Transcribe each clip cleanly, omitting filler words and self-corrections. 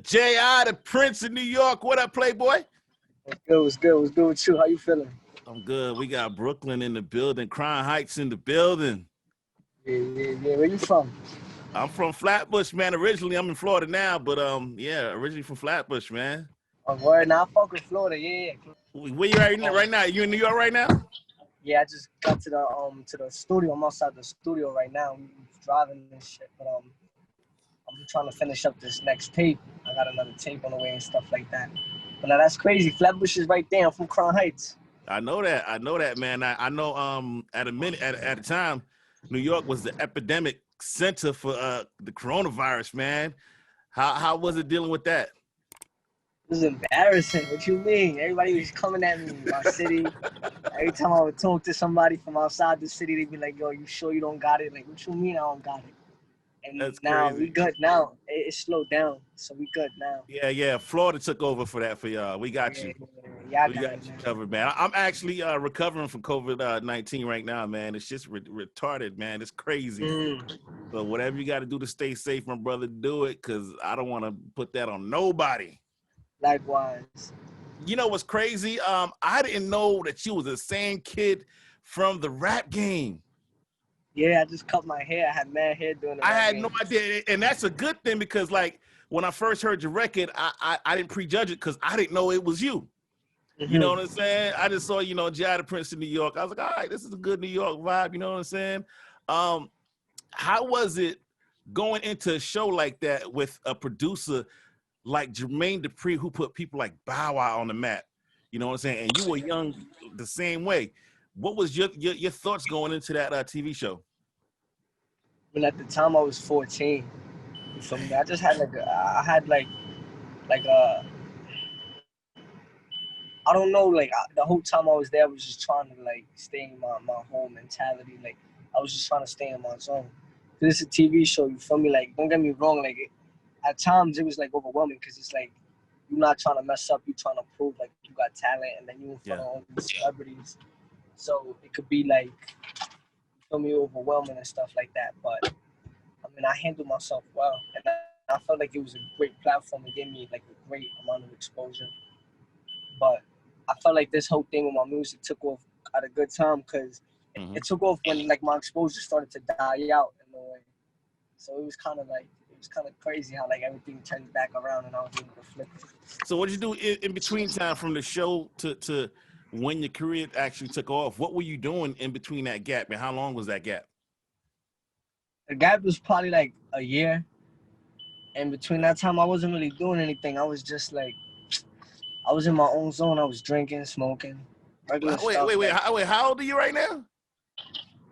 J.I., the Prince of New York. What up, Playboy? What's good? What's good? What's good with you? How you feeling? I'm good. We got Brooklyn in the building, Crown Heights in the building. Yeah. Where you from? I'm from Flatbush, man. Originally, I'm in Florida now, but yeah, originally from Flatbush, man. Word. Now I fuck with Florida. Yeah. Where you at right now? You in New York right now? Yeah. I just got to the studio. I'm outside the studio right now. I'm driving and shit, but I'm trying to finish up this next tape. I got another tape on the way and stuff like that. But now that's crazy. Flatbush is right there. I'm from Crown Heights. I know that, man. I know at a time, New York was the epidemic center for the coronavirus, man. How was it dealing with that? It was embarrassing. What you mean? Everybody was coming at me in my city. Every time I would talk to somebody from outside the city, they'd be like, "Yo, you sure you don't got it?" Like, what you mean I don't got it? And That's now we crazy. good now. It slowed down, so we good now. Yeah. Florida took over for that for y'all. We got you. Yeah, I We got it, got you man. covered, man. I'm actually recovering from COVID-19 right now, man. It's just retarded, man. It's crazy. So whatever you got to do to stay safe, my brother, do it, because I don't want to put that on nobody. Likewise. You know what's crazy? I didn't know that you was the same kid from the rap game. Yeah, I just cut my hair. I had mad hair doing the I rap had game. no idea, and that's a good thing because, like, when I first heard your record, I didn't prejudge it because I didn't know it was you. You know what I'm saying? I just saw, J.I. the Prince of New York. I was like, all right, this is a good New York vibe. You know what I'm saying? How was it going into a show like that with a producer like Jermaine Dupri, who put people like Bow Wow on the map? You know what I'm saying? And you were young the same way. What was your thoughts going into that TV show? When at the time I was 14. You feel me? I just had like I don't know, like the whole time I was there, I was just trying to like stay in my whole mentality. Like I was just trying to stay in my zone. This is a TV show, you feel me? Like don't get me wrong, like at times it was like overwhelming because it's like you're not trying to mess up, you're trying to prove like you got talent, and then you in front of all these celebrities. So it could be like, you feel me, overwhelming and stuff like that. But I mean, I handled myself well, and I felt like it was a great platform. It gave me like a great amount of exposure. But I felt like this whole thing with my music took off at a good time because it took off when like my exposure started to die out in a way. So it was kind of crazy how like everything turned back around and I was able to flip it. So what did you do in between time from the show to when your career actually took off? What were you doing in between that gap, and how long was that gap? The gap was probably like a year, and between that time I wasn't really doing anything. I was just like I was in my own zone. I was drinking, smoking, regular Wait, stuff. wait, wait. Like How old are you right now?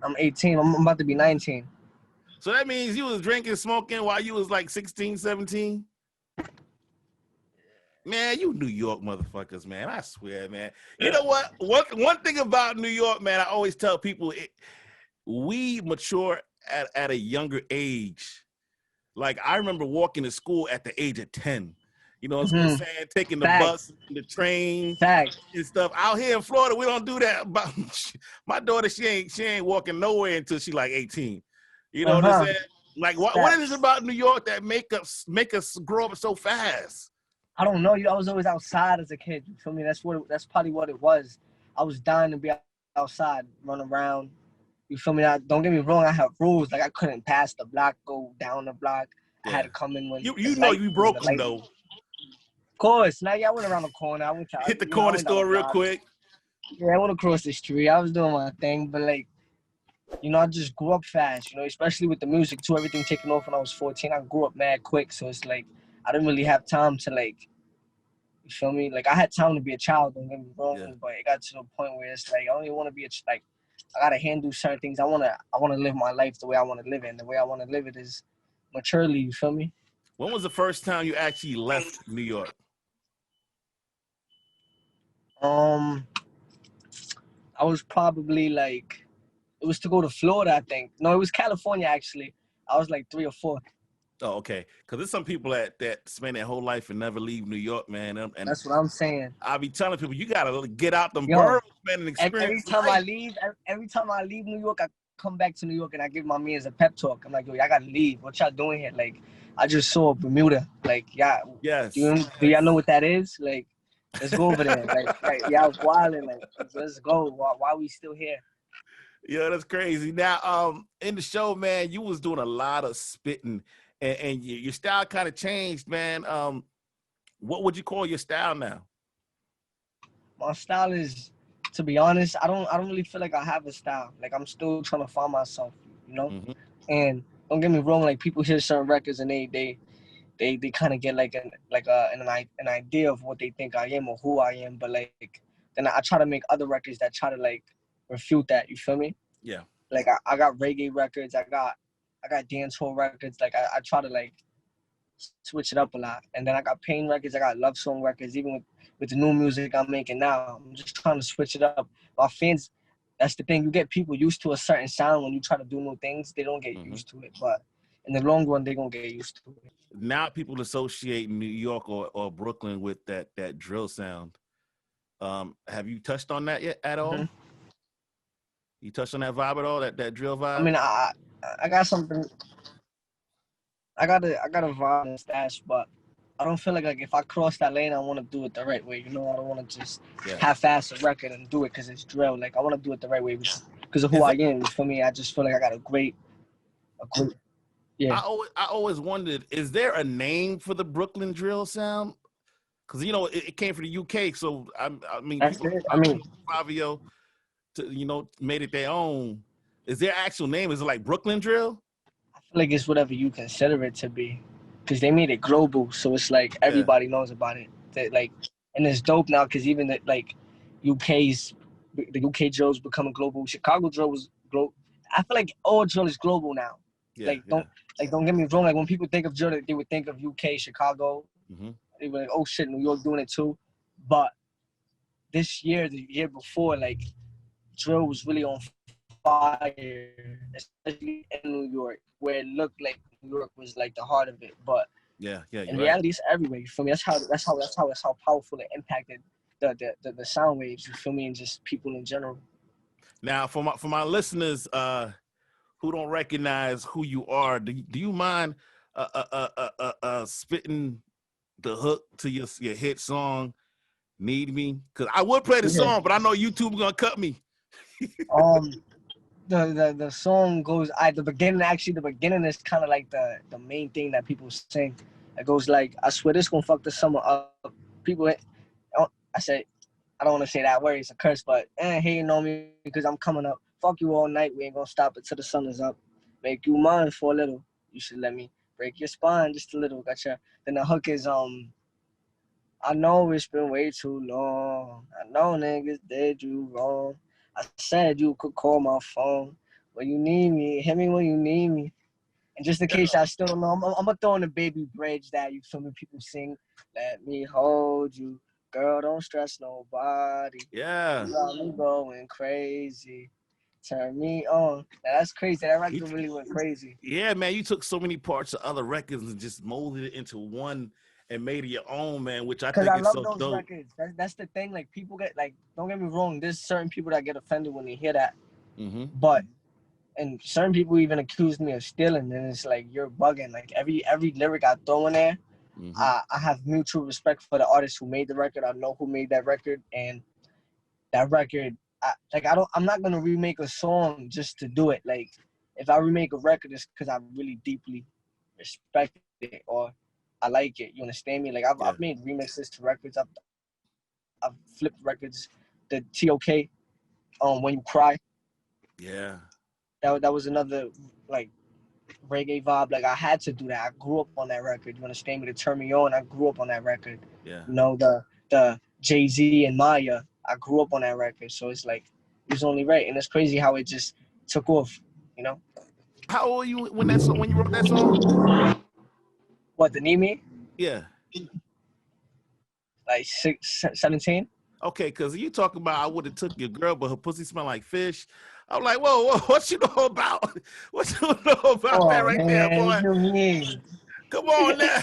I'm 18. I'm about to be 19. So that means you was drinking, smoking while you was like 16, 17? Man, you New York motherfuckers, man. I swear, man. You know what? One thing about New York, man, I always tell people, we mature at a younger age. Like, I remember walking to school at the age of 10. You know what I'm saying? Taking the bus, Facts. the train, Facts. and stuff. Out here in Florida, we don't do that. My daughter, she ain't walking nowhere until she like 18. You know what I'm saying? Like, what is it about New York that make us grow up so fast? I don't know. I was always outside as a kid. You feel me? That's probably what it was. I was dying to be outside, run around. You feel me? Don't get me wrong. I have rules. Like I couldn't pass the block, go down the block. I had to come in when you know you broke them though. Of course. Now, yeah, I went around the corner. I went to Hit the I corner went down store the real block. quick. Yeah, I went across the street. I was doing my thing, but like, I just grew up fast. Especially with the music too. Everything taking off when I was 14. I grew up mad quick, so it's like I didn't really have time to like. You feel me? Like I had time to be a child. Don't get me wrong, but it got to the point where it's like I don't even want to be like I gotta handle certain things. I wanna live my life the way I want to live it. And the way I want to live it is maturely. You feel me? When was the first time you actually left New York? Um, I was probably like it was to go to Florida. I think no, it was California actually. I was like 3 or 4. Oh, okay. Because there's some people that spend their whole life and never leave New York, man. And That's what I'm saying. I be telling people, you gotta get out them Yo, boroughs, man, and experience every time life. I leave New York, I come back to New York and I give my mans a pep talk. I'm like, yo, y'all gotta leave. What y'all doing here? Like, I just saw Bermuda. Like, yeah, Yes. do y'all know what that is? Like, let's go over there. Like y'all wilding. Like, let's go. Why we still here? Yeah, that's crazy. Now, in the show, man, you was doing a lot of spitting, and your style kind of changed, man. What would you call your style now? My style is, to be honest, I don't really feel like I have a style. Like, I'm still trying to find myself, you know. Mm-hmm. And don't get me wrong, like people hear certain records and they kind of get like an idea of what they think I am or who I am. But like then I try to make other records that try to like refute that. You feel me? Yeah. Like I got reggae records, I got dancehall records. Like I try to like switch it up a lot. And then I got pain records, I got love song records. Even with the new music I'm making now, I'm just trying to switch it up. My fans, that's the thing. You get people used to a certain sound when you try to do new things. They don't get Mm-hmm. used to it, but in the long run, they're gonna get used to it. Now people associate New York or Brooklyn with that drill sound. Have you touched on that yet at all? Mm-hmm. You touched on that vibe at all? That drill I vibe? mean, I got something. I got a vibe and stash, but I don't feel like if I cross that lane, I want to do it the right way. You know, I don't want to just Yeah. half-ass a record and do it because it's drill. Like I want to do it the right way because of who Is I that, am. For me, I just feel like I got a great, yeah. I always wondered, is there a name for the Brooklyn drill sound? Because it came from the UK, so I mean That's people it. I mean, Fabio made it their own. Is there actual name? Is it like Brooklyn drill? I feel like it's whatever you consider it to be, because they made it global, so it's like Yeah. everybody knows about it. Like, and it's dope now because even like UK's the UK drill's becoming global. Chicago drill was global. I feel like all drill is global now. Yeah. Like Yeah. don't get me wrong. Like when people think of drill, they would think of UK, Chicago. Mm-hmm. They were like, oh shit, New York doing it too. But this year, the year before, like drill was really on fire, especially in New York, where it looked like New York was like the heart of it. But Yeah. Yeah. in You're right. reality, it's everywhere. You feel me? That's how powerful it impacted the sound waves. You feel me? And just people in general. Now, for my listeners who don't recognize who you are, do you mind spitting the hook to your hit song "Need Me"? Because I would play the Yeah. song, but I know YouTube gonna cut me. Um. The song goes at the beginning. Actually, the beginning is kind of like the main thing that people sing. It goes like, "I swear this gonna fuck the summer up." People, I said, I don't want to say that word. It's a curse, but hating on me because I'm coming up. Fuck you all night. We ain't gonna stop until the sun is up. Make you mine for a little. You should let me break your spine just a little. Gotcha. Then the hook is I know it's been way too long. I know niggas did you wrong. I said you could call my phone when you need me. Hit me when you need me. And just in case I still don't know, I'm gonna throw in the baby bridge that you feel me people sing. Let me hold you, girl. Don't stress nobody. Yeah. You got me going crazy. Turn me on. Now, that's crazy. That record really went crazy. Yeah, man, you took so many parts of other records and just molded it into one and made it your own, man, which I Cause think I is love so those dope. records. That's the thing. Like people get like, don't get me wrong. There's certain people that get offended when they hear that, Mm-hmm. but and certain people even accused me of stealing. And it's like you're bugging. Like every lyric I throw in there, Mm-hmm. I have mutual respect for the artist who made the record. I know who made that record, and that record. I'm not gonna remake a song just to do it. Like if I remake a record, it's because I really deeply respect it or I like it. You understand me? Like Yeah. I've made remixes to records. I've flipped records. The TOK, When You Cry. Yeah. That was another like reggae vibe. Like I had to do that. I grew up on that record. You understand me? To turn me on, I grew up on that record. Yeah. You know the Jay-Z and Maya. I grew up on that record. So it's like it was only right, and it's crazy how it just took off. You know How old were you when you wrote that song? what? The Need Me? Yeah. Like 17. Okay, because you talking about I would have took your girl, but her pussy smell like fish. I'm like, whoa, what you know about? What you know about that Oh right there, man, boy? what you mean? Come on now.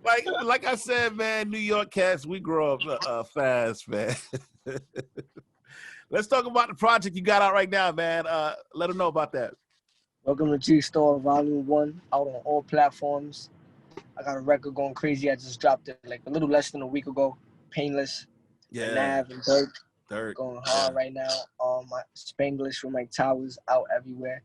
like I said, man, New York cats, we grow up fast, man. Let's talk about the project you got out right now, man. Let them know about that. Welcome to G Store Volume 1, out on all platforms. I got a record going crazy. I just dropped it like a little less than a week ago. Painless, with Yeah, Nav and Dirk. Dirk. Going hard right now. My Spanglish from Mike Towers out everywhere.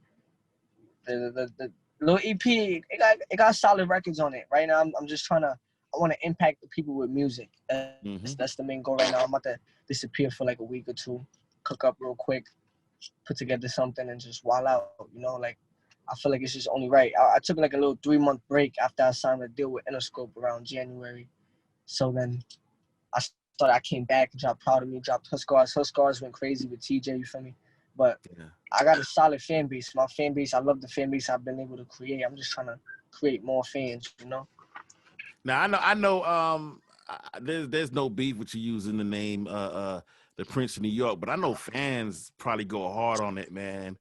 The little EP, it got solid records on it. Right now, I'm just trying to, I want to impact the people with music. That's the main goal right now. I'm about to disappear for like a week or two, cook up real quick, put together something, and just wild out. Like I feel like it's just only right. I took like a little 3-month break after I signed a deal with Interscope around January. So then I came back and dropped Proud of Me, dropped Huskars. Huskars went crazy with TJ, you feel me? But I got a solid fan base. My fan base, I love the fan base I've been able to create. I'm just trying to create more fans. Now I know. There's no beef with you using the name the Prince of New York, but I know fans probably go hard on it, man.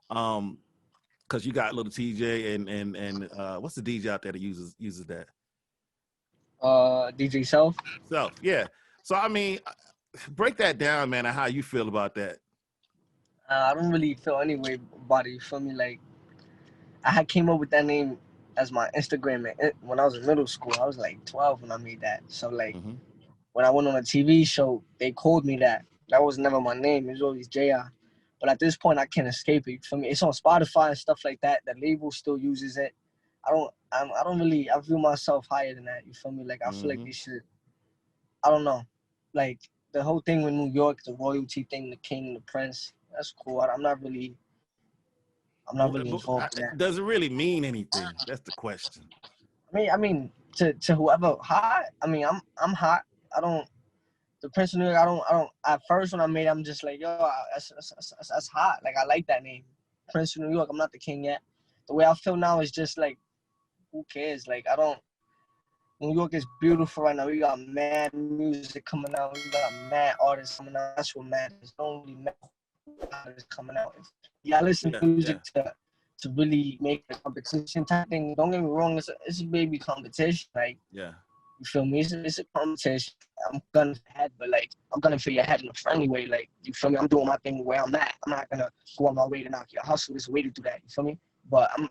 Because you got little TJ and what's the DJ out there that uses that? DJ Self. Self, yeah. So I mean, break that down, man, and how you feel about that. I don't really feel any way about it. You feel me? Like I had came up with that name as my Instagram when I was in middle school. I was like 12 when I made that. So like when I went on a TV show, they called me that. That was never my name. It was always JR. But at this point, I can't escape it. For me, it's on Spotify and stuff like that. The label still uses it. I view myself higher than that. You feel me? Like I feel like they should. I don't know. Like the whole thing with New York, the royalty thing, the king, the prince. That's cool. I'm not really involved in that. Does it really mean anything? That's the question. I mean, to whoever hot. I mean, I'm hot. I don't. The Prince of New York. I don't. At first, when I made it, I'm just like, yo, that's hot. Like I like that name, Prince of New York. I'm not the king yet. The way I feel now is just like, who cares? Like I don't. New York is beautiful right now. We got mad music coming out. We got mad artists coming out. That's what matters. Don't really matter who artists coming out. I listen to music to really make a competition type thing. Don't get me wrong. It's a baby competition. Like you feel me? It's a competition. I'm gonna head, but like I'm gonna feel your head in a friendly way. Like you feel me? I'm doing my thing where I'm at. I'm not gonna go on my way to knock your hustle. There's a way to do that. You feel me? But I'm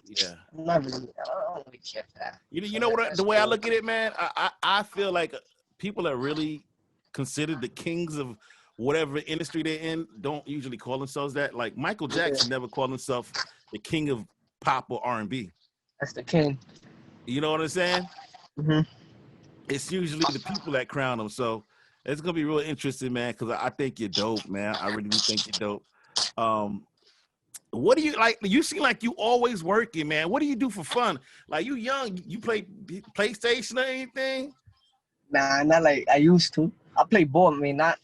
not really. I don't really care for that. You know what? The way I look at it, man, I feel like people are really considered the kings of whatever industry they're in. Don't usually call themselves that. Like Michael Jackson never called himself the king of pop or R&B. That's the king. You know what I'm saying? Mm-hmm. It's usually the people that crown him. So it's gonna be real interesting, man. Because I think you're dope, man. I really do think you're dope. What do you like? You seem like you always working, man. What do you do for fun? Like you young, you play PlayStation or anything? Nah, not like I used to. I play ball. I mean, I'm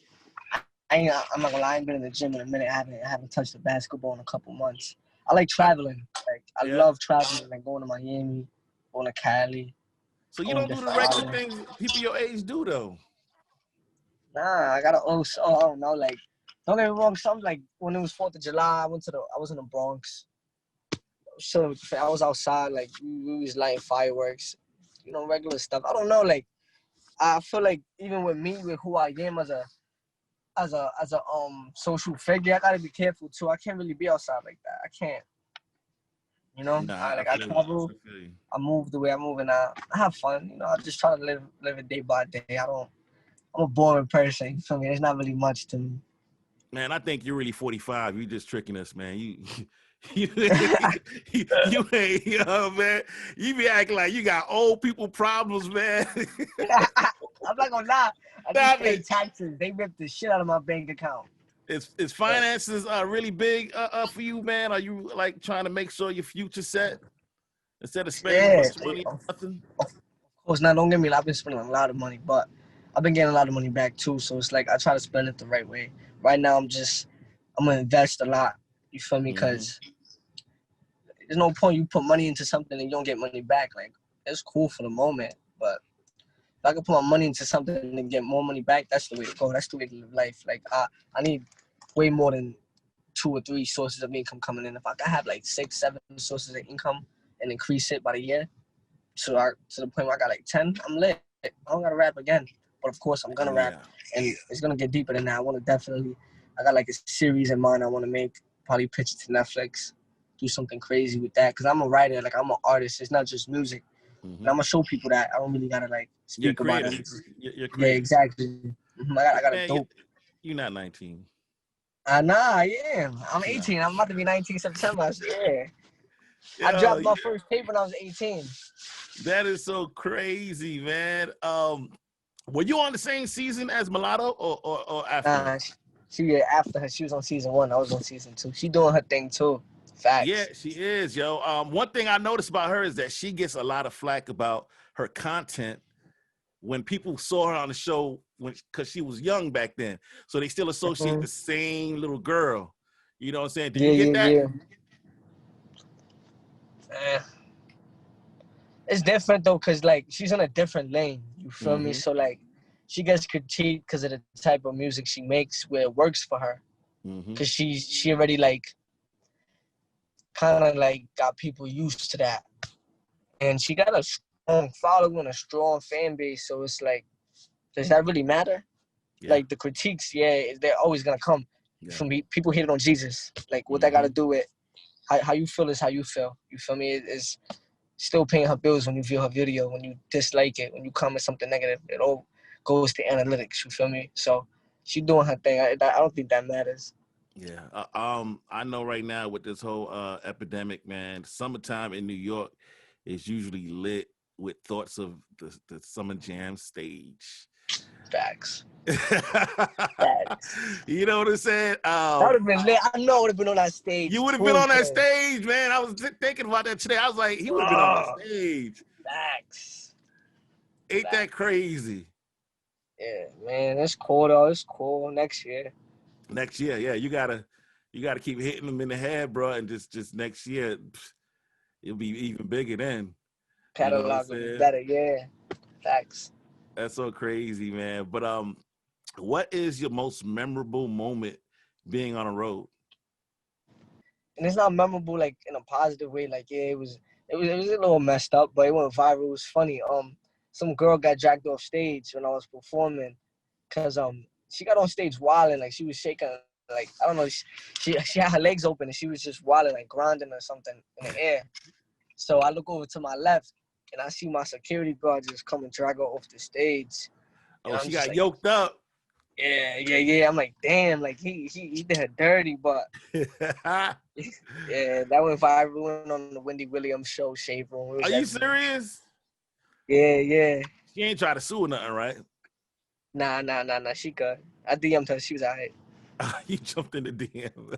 not gonna lie. I ain't been in the gym in a minute. I haven't touched a basketball in a couple months. I like traveling. Like I love traveling. Like going to Miami, going to Cali. So you don't do the regular things people your age do, though. Nah, I gotta also. I don't know. Like, don't get me wrong. Something like when it was 4th of July, I was in the Bronx. So I was outside. Like we was lighting fireworks. Regular stuff. I don't know. Like I feel like even with me, with who I am as a social figure, I gotta be careful too. I can't really be outside like that. I can't. I travel. I move the way I move, and I have fun. I just try to live it day by day. I'm a boring person. You feel me? There's not really much to me. Man, I think you're really 45. You just tricking us, man. You ain't, man. You be acting like you got old people problems, man. I'm not gonna lie. I just pay taxes. They ripped the shit out of my bank account. Is finances really big for you, man? Are you like trying to make sure your future set instead of spending money on nothing? Of course, now don't get me. I've been spending a lot of money, but I've been getting a lot of money back too. So it's like I try to spend it the right way. Right now, I'm gonna invest a lot. You feel me? Because there's no point you put money into something and you don't get money back. Like it's cool for the moment, but if I can put my money into something and get more money back, that's the way to go. That's the way to live life. Like I need way more than 2 or 3 sources of income coming in. If I can have like 6, 7 sources of income and increase it by the year, to the point where I got like 10. I'm lit. I don't gotta rap again, but of course I'm gonna rap, and it's gonna get deeper than that. I got like a series in mind I want to make, probably pitch it to Netflix, do something crazy with that, because I'm a writer, like I'm an artist. It's not just music. And I'm gonna show people that I don't really gotta like speak about it. You're creative. Yeah, exactly. I got a dope. You're not 19. Nah, I am. I'm 18. I'm about to be 19 September. Yeah. Yo, I dropped my first tape when I was 18. That is so crazy, man. Were you on the same season as Mulatto or after? Nah, after her. She was on season 1. I was on season 2. She doing her thing too. Facts. Yeah, she is, yo. One thing I noticed about her is that she gets a lot of flack about her content when people saw her on the show because she was young back then. So they still associate the same little girl. You know what I'm saying? Did you get that? Yeah. It's different though, cause like she's in a different lane. You feel me? So like she gets critiqued because of the type of music she makes, where it works for her. Cause she already like kind of like got people used to that, and she got a strong following, a strong fan base. So it's like, does that really matter? Yeah. Like the critiques, they're always gonna come from people hating on Jesus. Like what that got to do with how you feel is how you feel. You feel me? It's still paying her bills when you view her video. When you dislike it, when you comment something negative, it all goes to analytics. You feel me? So she doing her thing. I don't think that matters. Yeah. I know right now with this whole epidemic, man, summertime in New York is usually lit with thoughts of the Summer Jam stage. Facts. You know what I'm saying? That would have been lit. I know I would have been on that stage. You would have been on that stage, man. I was thinking about that today. I was like, he would have been on that stage. Facts. Ain't that crazy? Yeah, man. It's cool though. It's cool. Next year, yeah. You gotta keep hitting them in the head, bro. And just next year, it'll be even bigger then. Catalog will be better. Yeah. Facts. That's so crazy, man. But what is your most memorable moment being on a road? And it's not memorable like in a positive way. Like it was a little messed up, but it went viral. It was funny. Some girl got dragged off stage when I was performing, cause she got on stage wilding, like she was shaking, like I don't know, she had her legs open and she was just wilding, like grinding or something in the air. So I look over to my left and I see my security guard just come and drag her off the stage. Oh, she got yoked up. Yeah. I'm like, damn, like he did her dirty, but yeah, that went viral. Went on the Wendy Williams show, Shade Room. Are you serious? Yeah. She ain't try to sue or nothing, right? Nah. She good. I DM'd her. She was alright. You jumped in the DM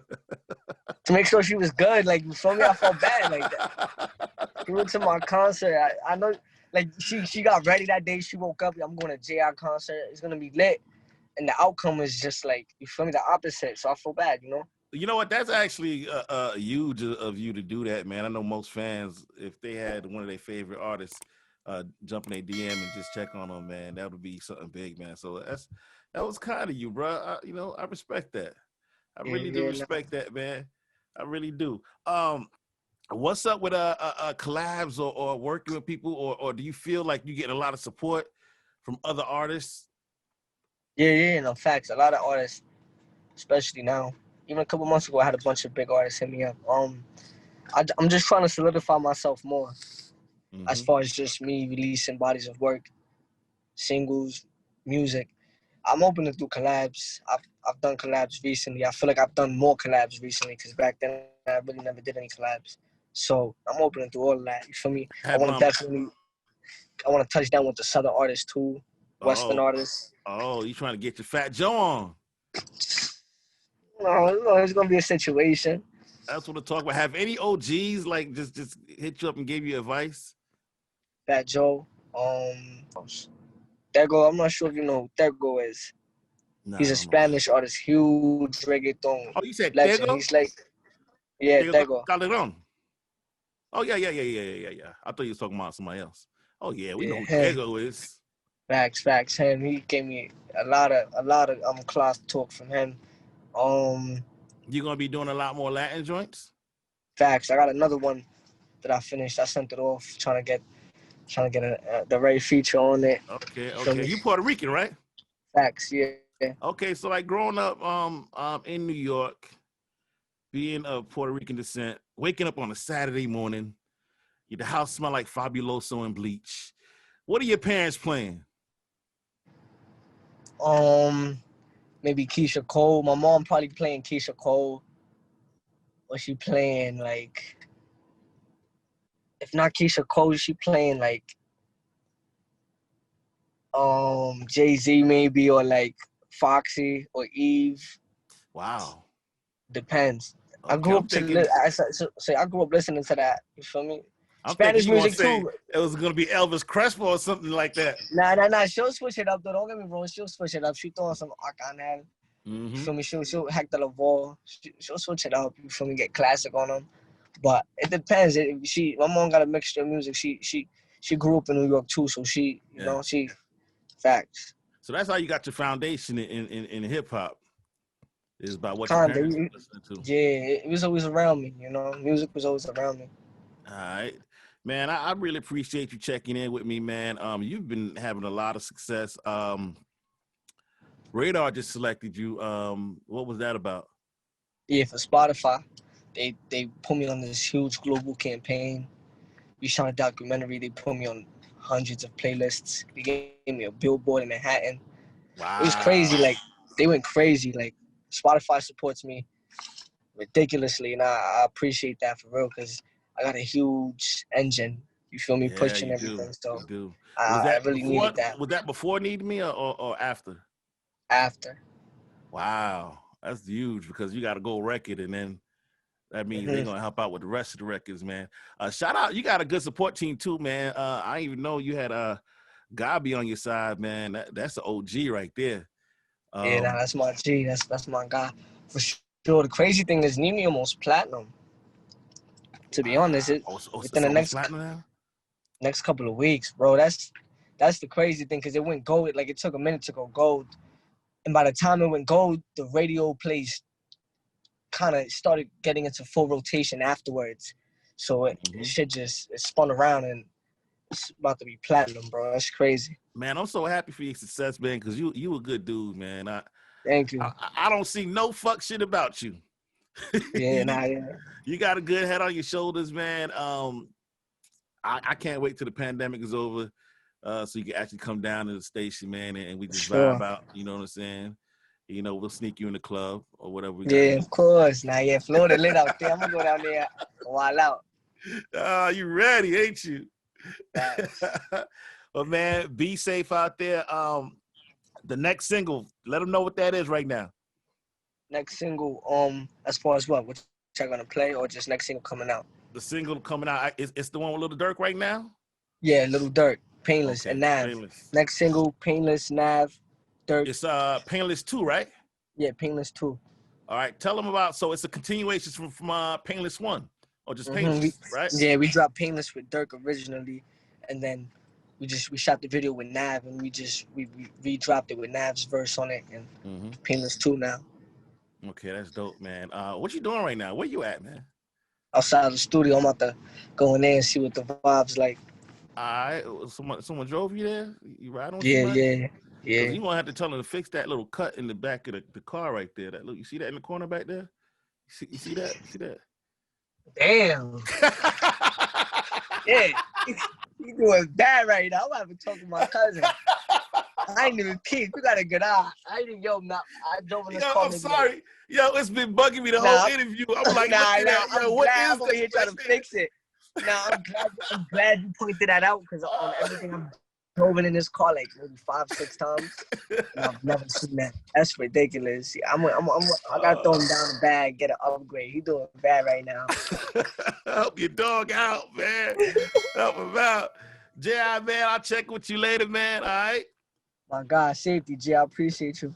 to make sure she was good. Like, you feel me? I felt bad like that. She went to my concert. I know, like she got ready that day. She woke up. I'm going to JR concert. It's gonna be lit. And the outcome was just like, you feel me, the opposite. So I feel bad, you know? You know what? That's actually huge of you to do that, man. I know most fans, if they had one of their favorite artists jump in their DM and just check on them, man, that would be something big, man. So that was kind of you, bro. I respect that. I really do respect that, man. I really do. What's up with collabs or working with people, or do you feel like you get a lot of support from other artists? Yeah, no, facts. A lot of artists, especially now. Even a couple months ago, I had a bunch of big artists hit me up. I'm just trying to solidify myself more, as far as just me releasing bodies of work, singles, music. I'm open to do collabs. I've done collabs recently. I feel like I've done more collabs recently because back then I really never did any collabs. So I'm open to do all of that. You feel me? I want to touch down with the Southern artists too, Western artists. Oh, you trying to get your Fat Joe on? No, it's gonna be a situation. That's what I'm talking about. Have any OGs like just hit you up and gave you advice? Fat Joe, Tego. I'm not sure if you know who Tego is. No, he's a Spanish artist, huge reggaeton. Oh, you said legend. Tego? He's like, Tego. Calderon. Oh yeah. I thought you was talking about somebody else. Oh yeah, we know who Tego is. Facts. Him. He gave me a lot of class talk from him. You gonna be doing a lot more Latin joints? Facts. I got another one that I finished. I sent it off, trying to get Trying to get the right feature on it. Okay, Feel okay. me? You Puerto Rican, right? Facts, yeah. Okay, so like growing up in New York, being of Puerto Rican descent, waking up on a Saturday morning, the house smell like Fabuloso and bleach. What are your parents playing? Maybe Keisha Cole. My mom probably playing Keisha Cole. Or she playing like, if not Keisha Cole, she playing like Jay-Z maybe, or like Foxy or Eve. Wow. Depends. I Okay, grew up I grew up listening to that. You feel me? I'm thinking Spanish you gonna music say too. it was gonna be Elvis Crespo or something like that. Nah. She'll switch it up though. Don't get me wrong. She'll switch it up. She throwing some Arcanel. You Mm-hmm. feel me? She'll Hector Lavoe. She'll switch it up. You feel me? Get classic on them. But it depends. My mom got a mixture of music. She grew up in New York too, so she facts. So that's how you got your foundation in hip hop. Is about what your Kinda. parents were listening to. Yeah, it was always around me. Music was always around me. All right. Man, I really appreciate you checking in with me, man. You've been having a lot of success. Radar just selected you. What was that about? Yeah, for Spotify, they put me on this huge global campaign. We shot a documentary. They put me on hundreds of playlists. They gave me a billboard in Manhattan. It was crazy. Wow. Like they went crazy. Like Spotify supports me ridiculously, and I appreciate that for real because I got a huge engine. You feel me? Yeah, Pushing you do. everything. So You do. Was I that really before? needed that Was that before Need Me or after? after. Wow, that's huge because you got a gold record, and then that means they're Mm-hmm. gonna help out with the rest of the records, man. Shout out, you got a good support team too, man. I didn't even know you had Gabi on your side, man. That's an OG right there. Yeah, nah, that's my G. That's my guy for sure. The crazy thing is, Nimi almost platinum. To be honest, Wow. it within It's the almost platinum now. next couple of weeks, bro. That's the crazy thing because it went gold. Like it took a minute to go gold, and by the time it went gold, the radio plays kind of started getting into full rotation afterwards. So it Mm-hmm. shit just it spun around and it's about to be platinum, bro. That's crazy. Man, I'm so happy for your success, man, because you a good dude, man. Thank you. I don't see no fuck shit about you. Yeah, nah, yeah. You got a good head on your shoulders, man. I can't wait till the pandemic is over, so you can actually come down to the station, man, and we just Sure. vibe out. You know what I'm saying? We'll sneak you in the club or whatever we got to Yeah, do. of course. Nah, yeah, Florida lit out there. I'm gonna go down there while out. You ready, ain't you? Facts. But man, be safe out there. The next single, let them know what that is right now. Next single, as far as what y'all gonna play, or just next single coming out? The single coming out, it's the one with Lil Durk right now? Yeah, Little Dirt, Painless, and Okay, Nav. Painless. Next single, Painless, Nav, Dirt. It's Painless 2, right? Yeah, Painless too. All right, tell them about, so it's a continuation from Painless 1, or just Mm-hmm. Painless, right? We dropped Painless with Dirk originally, and then we shot the video with Nav, and we dropped it with Nav's verse on it, and Mm-hmm. Painless 2 now. Okay, that's dope, man. What you doing right now? Where you at, man? Outside the studio, I'm about to go in there and see what the vibes like. All right, someone drove you there? You ride on Yeah, somebody? yeah, Because yeah. you gonna have to tell them to fix that little cut in the back of the car right there. That look, you see that in the corner back there? You see that? You see that? Damn. Yeah. You doing bad right now. I'm having to talk to my cousin. I ain't even peep. You got a good eye. I ain't even, I drove in this car. I'm sorry. Yo, it's been bugging me the whole interview. I'm like, nah, looking at, I'm what glad is I'm over here trying to fix it. Nah, I'm glad you pointed that out because on everything I'm driving in this car like maybe 5-6 times. And I've never seen that. That's ridiculous. I gotta throw him down the bag, get an upgrade. He doing bad right now. Help your dog out, man. Help him out. J.I., man, I'll check with you later, man. All right? My God, safety, G. I appreciate you.